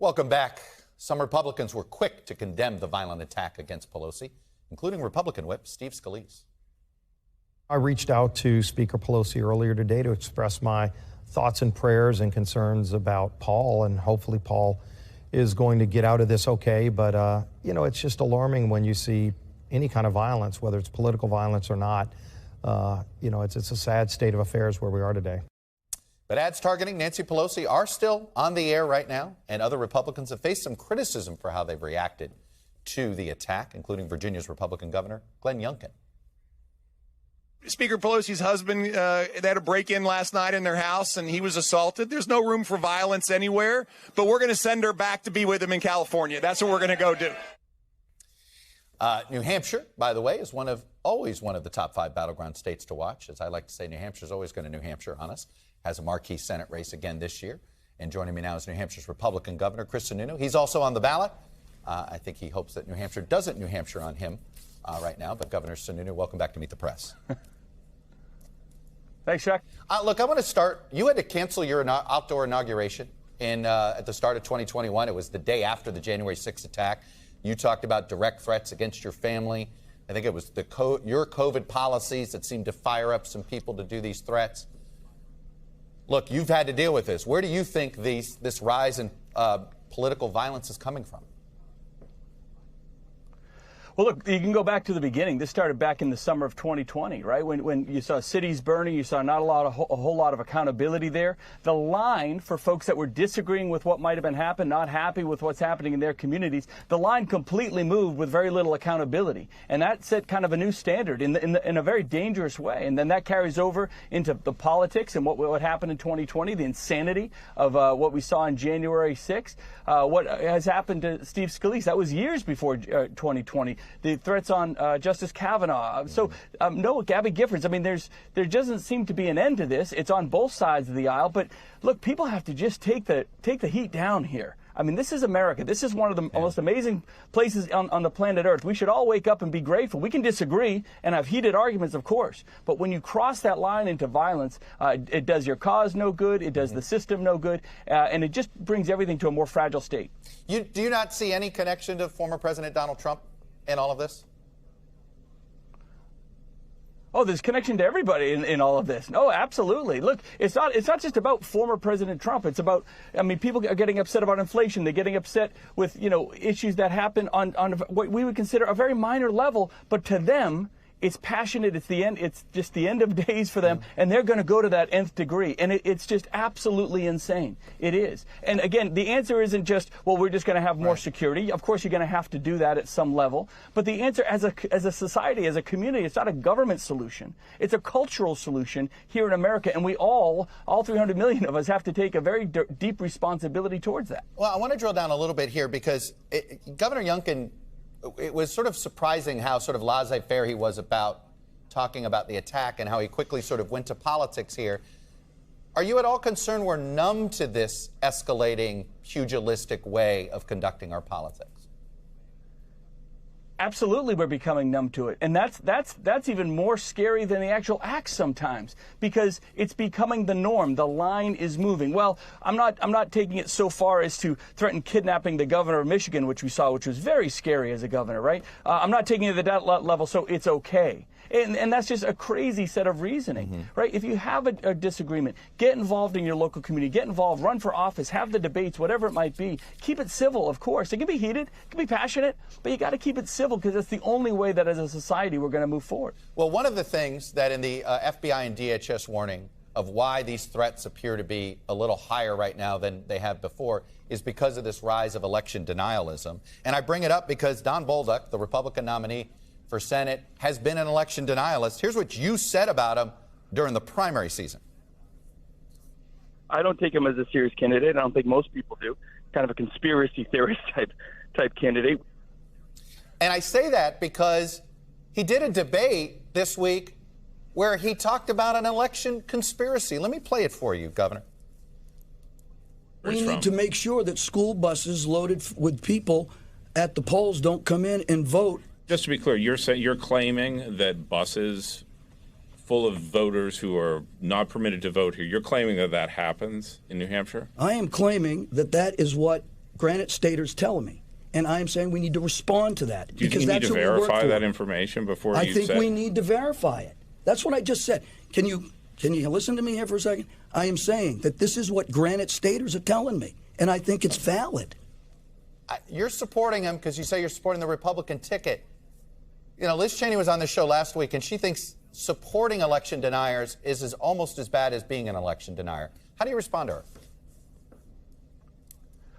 Welcome back. Some Republicans were quick to condemn the violent attack against Pelosi, including Republican whip Steve Scalise. I reached out to Speaker Pelosi earlier today to express my thoughts and prayers and concerns about Paul, and hopefully Paul is going to get out of this okay. But, you know, it's just alarming when you see any kind of violence, whether it's political violence or not. You know, it's a sad state of affairs where we are today. But ads targeting Nancy Pelosi are still on the air right now, and other Republicans have faced some criticism for how they've reacted to the attack, including Virginia's Republican Governor Glenn Youngkin. Speaker Pelosi's husband, they had a break-in last night in their house, and he was assaulted. There's no room for violence anywhere, but we're going to send her back to be with him in California. That's what we're going to go do. New Hampshire, by the way, is always one of the top 5 battleground states to watch. As I like to say, New Hampshire's always going to New Hampshire on us. Has a marquee Senate race again this year. And joining me now is New Hampshire's Republican Governor Chris Sununu. He's also on the ballot. I think he hopes that New Hampshire doesn't New Hampshire on him right now. But Governor Sununu, welcome back to Meet the Press. Thanks, Chuck. Look, I want to start. You had to cancel your outdoor inauguration at the start of 2021. It was the day after the January 6th attack. You talked about direct threats against your family. I think it was your COVID policies that seemed to fire up some people to do these threats. Look, you've had to deal with this. Where do you think this rise in political violence is coming from? Well, look, you can go back to the beginning. This started back in the summer of 2020, right? When you saw cities burning, you saw not a whole lot of accountability there. The line for folks that were disagreeing with what might have been happening, not happy with what's happening in their communities, the line completely moved with very little accountability. And that set kind of a new standard in a very dangerous way. And then that carries over into the politics and what happened in 2020, the insanity of what we saw on January 6th. What has happened to Steve Scalise, that was years before 2020. The threats on Justice Kavanaugh. No, Gabby Giffords. I mean, there doesn't seem to be an end to this. It's on both sides of the aisle. But look, people have to just take the heat down here. I mean, this is America. This is one of the most amazing places on the planet Earth. We should all wake up and be grateful. We can disagree and have heated arguments, of course. But when you cross that line into violence, it does your cause no good. It does the system no good. And it just brings everything to a more fragile state. Do you not see any connection to former President Donald Trump in all of this? Oh, there's connection to everybody in all of this. No, absolutely. Look, it's not just about former President Trump. It's about, I mean, people are getting upset about inflation. They're getting upset with, issues that happen on what we would consider a very minor level, but to them, it's passionate. It's the end. It's just the end of days for them, and they're going to go to that nth degree. And it's just absolutely insane. It is. And again, the answer isn't just, well, we're just going to have more security. Of course, you're going to have to do that at some level. But the answer, as a society, as a community, it's not a government solution. It's a cultural solution here in America, and we all 300 million of us, have to take a very deep responsibility towards that. Well, I want to drill down a little bit here because Governor Youngkin. It was sort of surprising how sort of laissez-faire he was about talking about the attack and how he quickly sort of went to politics here. Are you at all concerned we're numb to this escalating, pugilistic way of conducting our politics? Absolutely, we're becoming numb to it. And that's even more scary than the actual acts sometimes, because it's becoming the norm. The line is moving. Well, I'm not taking it so far as to threaten kidnapping the governor of Michigan, which we saw, which was very scary as a governor, right? I'm not taking it to that level, so it's okay. And that's just a crazy set of reasoning, right? If you have a disagreement, get involved in your local community, get involved, run for office, have the debates, whatever it might be. Keep it civil, of course. It can be heated, it can be passionate, but you got to keep it civil because it's the only way that as a society we're going to move forward. Well, one of the things that in the FBI and DHS warning of why these threats appear to be a little higher right now than they have before is because of this rise of election denialism. And I bring it up because Don Bolduc, the Republican nominee for Senate, has been an election denialist. Here's what you said about him during the primary season. I don't take him as a serious candidate. I don't think most people do. Kind of a conspiracy theorist type candidate. And I say that because he did a debate this week where he talked about an election conspiracy. Let me play it for you, Governor. We need to make sure that school buses loaded with people at the polls don't come in and vote. Just to be clear, you're claiming that buses full of voters who are not permitted to vote here, you're claiming that happens in New Hampshire? I am claiming that is what Granite Stater's telling me. And I am saying we need to respond to that. Do you think you need to verify that information before you say? I think we need to verify it. That's what I just said. Can you listen to me here for a second? I am saying that this is what Granite Staters are telling me, and I think it's valid. You're supporting him because you say you're supporting the Republican ticket. You know, Liz Cheney was on the show last week, and she thinks supporting election deniers is almost as bad as being an election denier. How do you respond to her?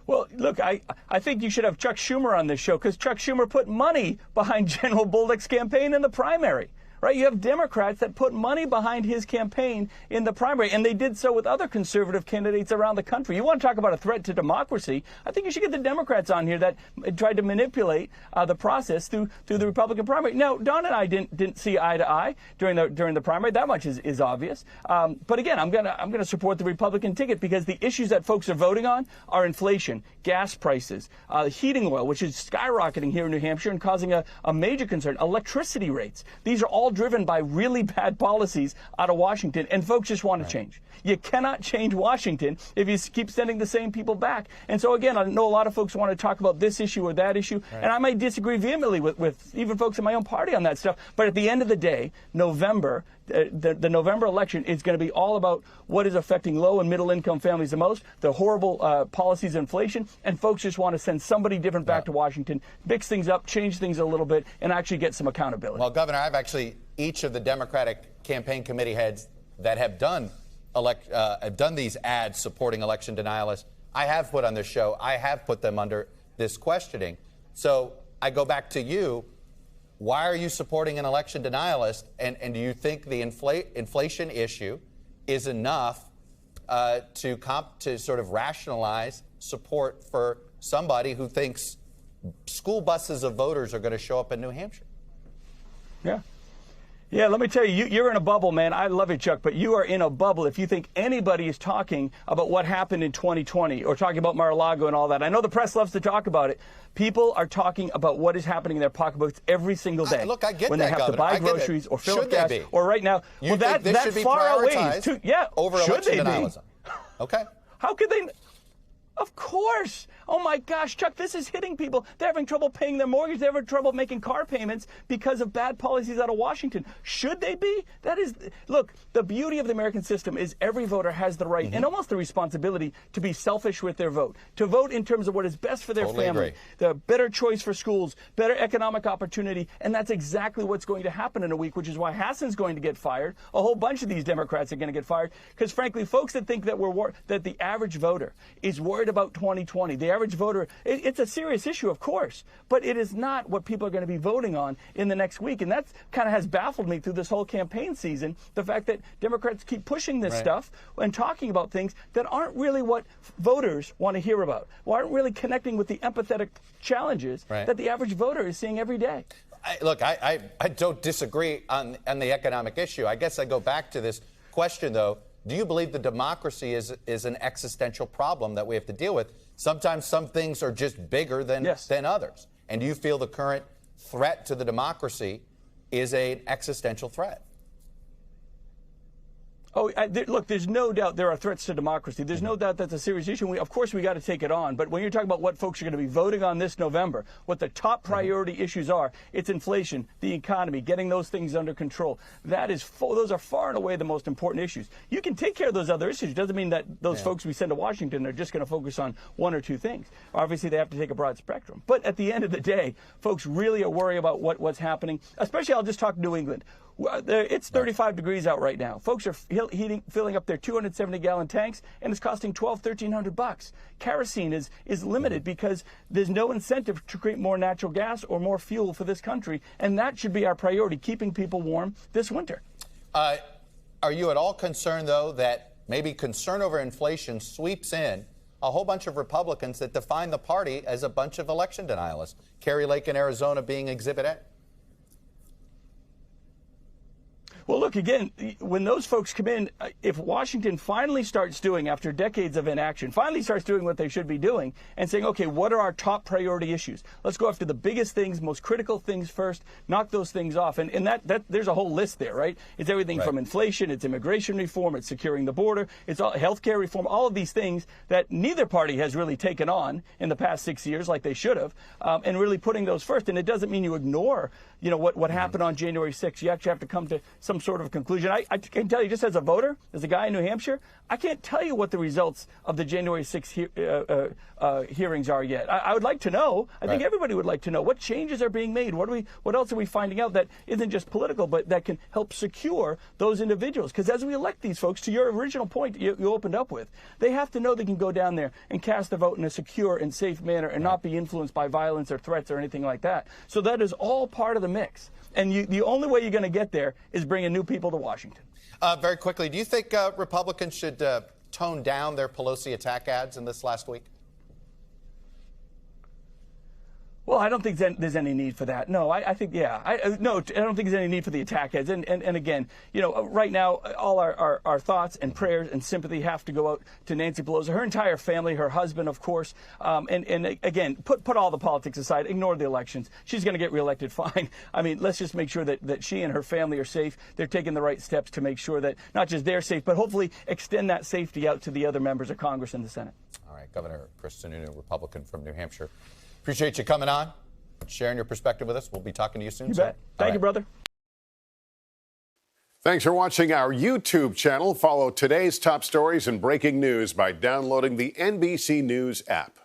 Well, look, I think you should have Chuck Schumer on this show because Chuck Schumer put money behind General Bolduc's campaign in the primary. Right? You have Democrats that put money behind his campaign in the primary, and they did so with other conservative candidates around the country. You want to talk about a threat to democracy? I think you should get the Democrats on here that tried to manipulate the process through the Republican primary. Now, Don and I didn't see eye to eye during the primary. That much is obvious. But again, I'm gonna support the Republican ticket because the issues that folks are voting on are inflation, gas prices, heating oil, which is skyrocketing here in New Hampshire and causing a major concern, electricity rates. These are all driven by really bad policies out of Washington, and folks just want to change. You cannot change Washington if you keep sending the same people back. And so, again, I know a lot of folks want to talk about this issue or that issue, and I might disagree vehemently with even folks in my own party on that stuff. But at the end of the day, November, the November election is going to be all about what is affecting low and middle income families the most, the horrible policies, inflation, and folks just want to send somebody different back to Washington, mix things up, change things a little bit, and actually get some accountability. Well, Governor, I've actually, each of the Democratic campaign committee heads that have done these ads supporting election denialists, I have put on this show, I have put them under this questioning. So I go back to you. Why are you supporting an election denialist? And do you think the inflation issue is enough to sort of rationalize support for somebody who thinks school buses of voters are going to show up in New Hampshire? Yeah, let me tell you, you're in a bubble, man. I love it, Chuck, but you are in a bubble if you think anybody is talking about what happened in 2020 or talking about Mar-a-Lago and all that. I know the press loves to talk about it. People are talking about what is happening in their pocketbooks every single day. Look, I get when that, they have Governor. to buy groceries or fill up gas. Or right now, well, that far away. Over election denialism. Okay. How could they? Of course. Oh, my gosh, Chuck, this is hitting people. They're having trouble paying their mortgage. They're having trouble making car payments because of bad policies out of Washington. Should they be? Look, the beauty of the American system is every voter has the right and almost the responsibility to be selfish with their vote, to vote in terms of what is best for their family, the better choice for schools, better economic opportunity, and that's exactly what's going to happen in a week, which is why Hassan's going to get fired. A whole bunch of these Democrats are going to get fired because, frankly, folks that think that that the average voter is worried about 2020, the average voter, it's a serious issue, of course, but it is not what people are going to be voting on in the next week. And that kind of has baffled me through this whole campaign season, the fact that Democrats keep pushing this stuff and talking about things that aren't really what voters want to hear about, or aren't really connecting with the empathetic challenges that the average voter is seeing every day. I don't disagree on the economic issue. I guess I go back to this question, though. Do you believe the democracy is an existential problem that we have to deal with? Sometimes some things are just bigger than others. And do you feel the current threat to the democracy is an existential threat? Oh, look, there's no doubt there are threats to democracy. There's no doubt that's a serious issue. Of course, we got to take it on. But when you're talking about what folks are going to be voting on this November, what the top priority issues are, it's inflation, the economy, getting those things under control. Those are far and away the most important issues. You can take care of those other issues. It doesn't mean that those folks we send to Washington are just going to focus on one or two things. Obviously, they have to take a broad spectrum. But at the end of the day, folks really are worried about what's happening. Especially, I'll just talk New England. It's 35 degrees out right now. Folks are filling up their 270-gallon tanks, and it's costing $1,300. Kerosene is limited because there's no incentive to create more natural gas or more fuel for this country, and that should be our priority, keeping people warm this winter. Are you at all concerned, though, that maybe concern over inflation sweeps in a whole bunch of Republicans that define the party as a bunch of election denialists? Kerry Lake in Arizona being Exhibit A. Well, look, again, when those folks come in, if Washington finally starts doing, after decades of inaction, finally starts doing what they should be doing and saying, okay, what are our top priority issues? Let's go after the biggest things, most critical things first, knock those things off. And that there's a whole list there, right? It's everything from inflation, it's immigration reform, it's securing the border, it's all healthcare reform, all of these things that neither party has really taken on in the past 6 years like they should have, and really putting those first. And it doesn't mean you ignore, what happened on January 6th. You actually have to come to some sort of conclusion. I can tell you, just as a voter, as a guy in New Hampshire, I can't tell you what the results of the January 6th hearings are yet. I would like to know. I think everybody would like to know what changes are being made. What else are we finding out that isn't just political, but that can help secure those individuals? Because as we elect these folks, to your original point you opened up with, they have to know they can go down there and cast their vote in a secure and safe manner and not be influenced by violence or threats or anything like that. So that is all part of the mix. And the only way you're going to get there is bringing new people to Washington. Very quickly, do you think Republicans should tone down their Pelosi attack ads in this last week? Well, I don't think there's any need for that. No, I think, I don't think there's any need for the attack ads. And again, right now, all our thoughts and prayers and sympathy have to go out to Nancy Pelosi, her entire family, her husband, of course. And again, put all the politics aside, ignore the elections. She's going to get reelected fine. I mean, let's just make sure that she and her family are safe. They're taking the right steps to make sure that not just they're safe, but hopefully extend that safety out to the other members of Congress and the Senate. All right, Governor Chris Sununu, Republican from New Hampshire. Appreciate you coming on, sharing your perspective with us. We'll be talking to you soon. You bet. Thank you, brother. Thanks for watching our YouTube channel. Follow today's top stories and breaking news by downloading the NBC News app.